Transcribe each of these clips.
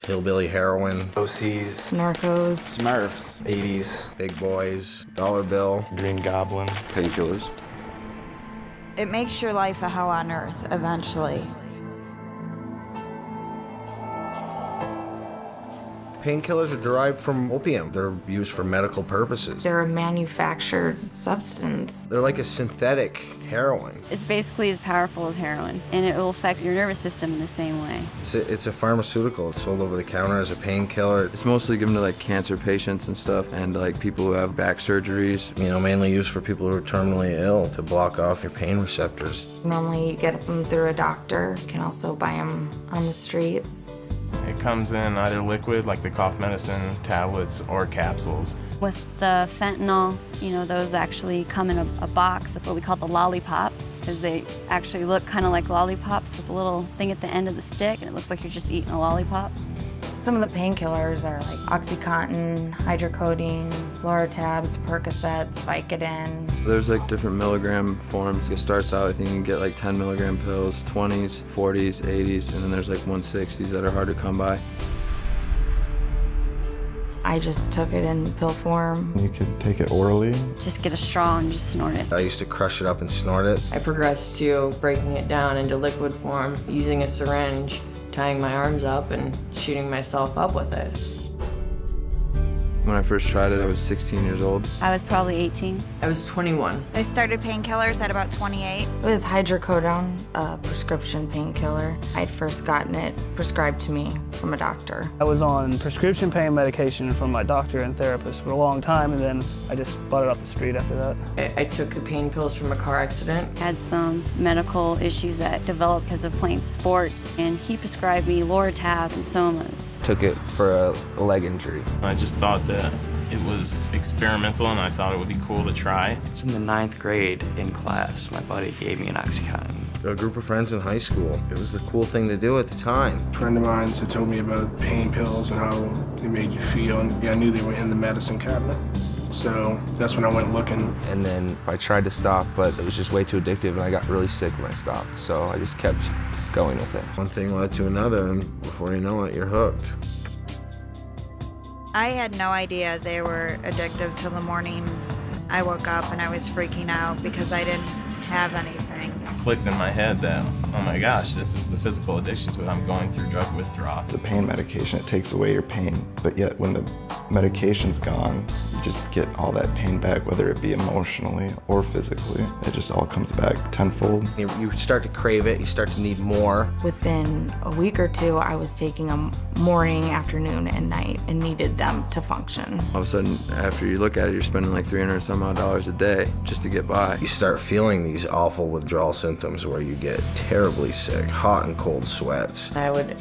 hillbilly heroin, OCs, Narcos, Smurfs, 80s, big boys, dollar bill, Green Goblin, painkillers. It makes your life a hell on earth eventually. Painkillers are derived from opium. They're used for medical purposes. they're a manufactured substance. They're like a synthetic heroin. It's basically as powerful as heroin, and it will affect your nervous system in the same way. It's a pharmaceutical. It's sold over the counter as a painkiller. It's mostly given to like cancer patients and stuff, and like people who have back surgeries. You know, mainly used for people who are terminally ill to block off your pain receptors. Normally you get them through a doctor. You can also buy them on the streets. It comes in either liquid, like the cough medicine, tablets, or capsules. With the fentanyl, you know, those actually come in a box, what we call the lollipops, because they actually look kind of like lollipops with a little thing at the end of the stick, and it looks like you're just eating a lollipop. Some of the painkillers are like OxyContin, hydrocodone, Loratabs, Percocets, Vicodin. There's like different milligram forms. It starts out, I think you can get like 10 milligram pills, 20s, 40s, 80s, and then there's like 160s that are hard to come by. I just took it in pill form. You could take it orally. Just get a straw and just snort it. I used to crush it up and snort it. I progressed to breaking it down into liquid form, using a syringe, tying my arms up and shooting myself up with it. When I first tried it, I was 16 years old. I was probably 18. I was 21. I started painkillers at about 28. It was hydrocodone, a prescription painkiller. I'd first gotten it prescribed to me from a doctor. I was on prescription pain medication from my doctor and therapist for a long time, and then I just bought it off the street after that. I took the pain pills from a car accident. Had some medical issues that developed because of playing sports, and he prescribed me Loratab and Somas. Took it for a leg injury. I just thought that it was experimental, and I thought it would be cool to try. It was in the 9th grade in class. My buddy gave me an OxyContin. A group of friends in high school. It was the cool thing to do at the time. A friend of mine told me about pain pills and how they made you feel, and I knew they were in the medicine cabinet. So that's when I went looking. And then I tried to stop, but it was just way too addictive, and I got really sick when I stopped. So I just kept going with it. One thing led to another, and before you know it, you're hooked. I had no idea they were addictive till the morning I woke up and I was freaking out because I didn't have anything. It clicked in my head that, oh my gosh, this is the physical addiction to it. I'm going through drug withdrawal. It's a pain medication. It takes away your pain. But yet when the medication's gone, you just get all that pain back, whether it be emotionally or physically. It just all comes back tenfold. You start to crave it. You start to need more. Within a week or two, I was taking them morning, afternoon, and night and needed them to function. All of a sudden, after you look at it, you're spending like $300 some odd a day just to get by. You start feeling these awful withdrawal symptoms where you get terribly sick, hot and cold sweats. I would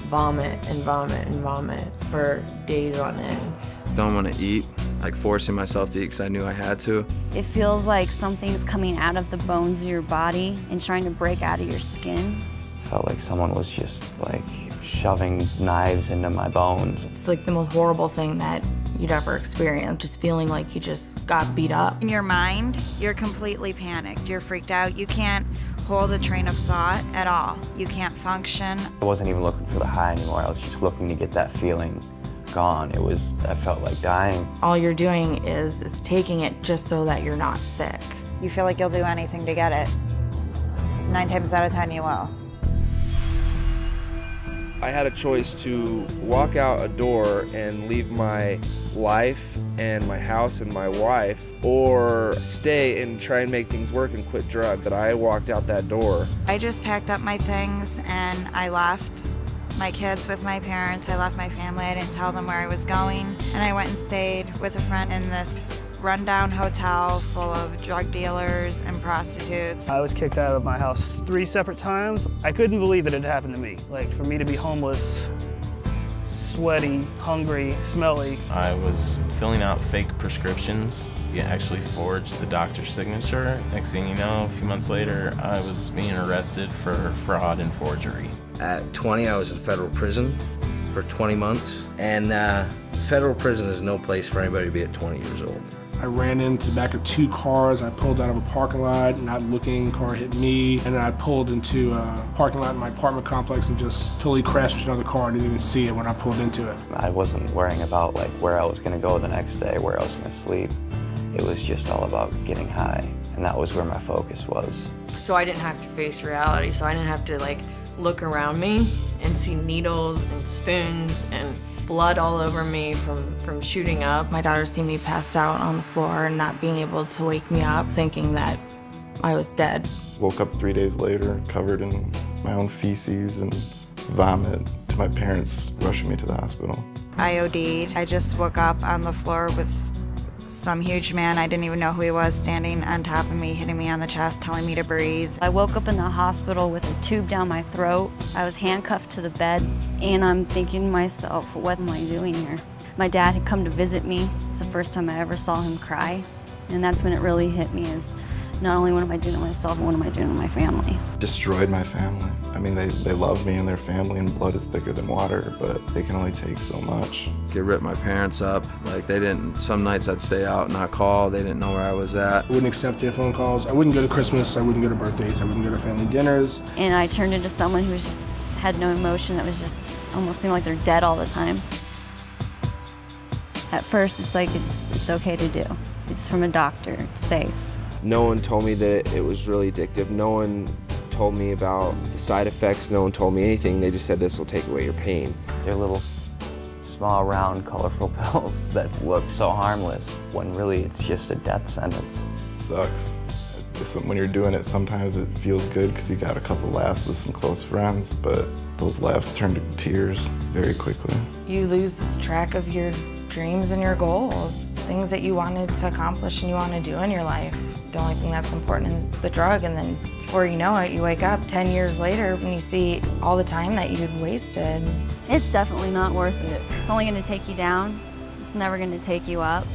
vomit and vomit and vomit for days on end. Don't want to eat, like forcing myself to eat because I knew I had to. It feels like something's coming out of the bones of your body and trying to break out of your skin. Felt like someone was just like shoving knives into my bones. It's like the most horrible thing that you'd ever experience, just feeling like you just got beat up. In your mind, you're completely panicked. You're freaked out. You can't hold a train of thought at all. You can't function. I wasn't even looking for the high anymore. I was just looking to get that feeling gone. I felt like dying. All you're doing is taking it just so that you're not sick. You feel like you'll do anything to get it. 9 times out of 10, you will. I had a choice to walk out a door and leave my life and my house and my wife, or stay and try and make things work and quit drugs. But I walked out that door. I just packed up my things and I left my kids with my parents. I left my family. I didn't tell them where I was going. And I went and stayed with a friend in this rundown hotel full of drug dealers and prostitutes. I was kicked out of my house 3 separate times. I couldn't believe that it had happened to me. Like, for me to be homeless, sweaty, hungry, smelly. I was filling out fake prescriptions. You actually forged the doctor's signature. Next thing you know, a few months later, I was being arrested for fraud and forgery. At 20, I was in federal prison for 20 months. And federal prison is no place for anybody to be at 20 years old. I ran into the back of 2 cars. I pulled out of a parking lot, not looking, car hit me, and then I pulled into a parking lot in my apartment complex and just totally crashed into another car. I didn't even see it when I pulled into it. I wasn't worrying about like where I was gonna go the next day, where I was gonna sleep. It was just all about getting high, and that was where my focus was. So I didn't have to face reality, so I didn't have to like look around me and see needles and spoons and blood all over me from shooting up. My daughter seen me passed out on the floor and not being able to wake me up, thinking that I was dead. Woke up 3 days later, covered in my own feces and vomit, to my parents rushing me to the hospital. I OD'd. I just woke up on the floor with some huge man, I didn't even know who he was, standing on top of me, hitting me on the chest, telling me to breathe. I woke up in the hospital with a tube down my throat. I was handcuffed to the bed, and I'm thinking to myself, what am I doing here? My dad had come to visit me. It's the first time I ever saw him cry, and that's when it really hit me, is not only what am I doing to myself, but what am I doing to my family? Destroyed my family. I mean, they love me and their family, and blood is thicker than water, but they can only take so much. It ripped my parents up. Like, they didn't, some nights I'd stay out and not call. They didn't know where I was at. I wouldn't accept their phone calls. I wouldn't go to Christmas. I wouldn't go to birthdays. I wouldn't go to family dinners. And I turned into someone who was just had no emotion, that was just almost seemed like they're dead all the time. At first, it's like it's okay to do. It's from a doctor, it's safe. No one told me that it was really addictive. No one told me about the side effects. No one told me anything. They just said this will take away your pain. They're little, small, round, colorful pills that look so harmless, when really it's just a death sentence. It sucks. When you're doing it, sometimes it feels good because you got a couple laughs with some close friends, but those laughs turn to tears very quickly. You lose track of your dreams and your goals, things that you wanted to accomplish and you want to do in your life. The only thing that's important is the drug, and then before you know it, you wake up 10 years later and you see all the time that you'd wasted. It's definitely not worth it. It's only going to take you down. It's never going to take you up.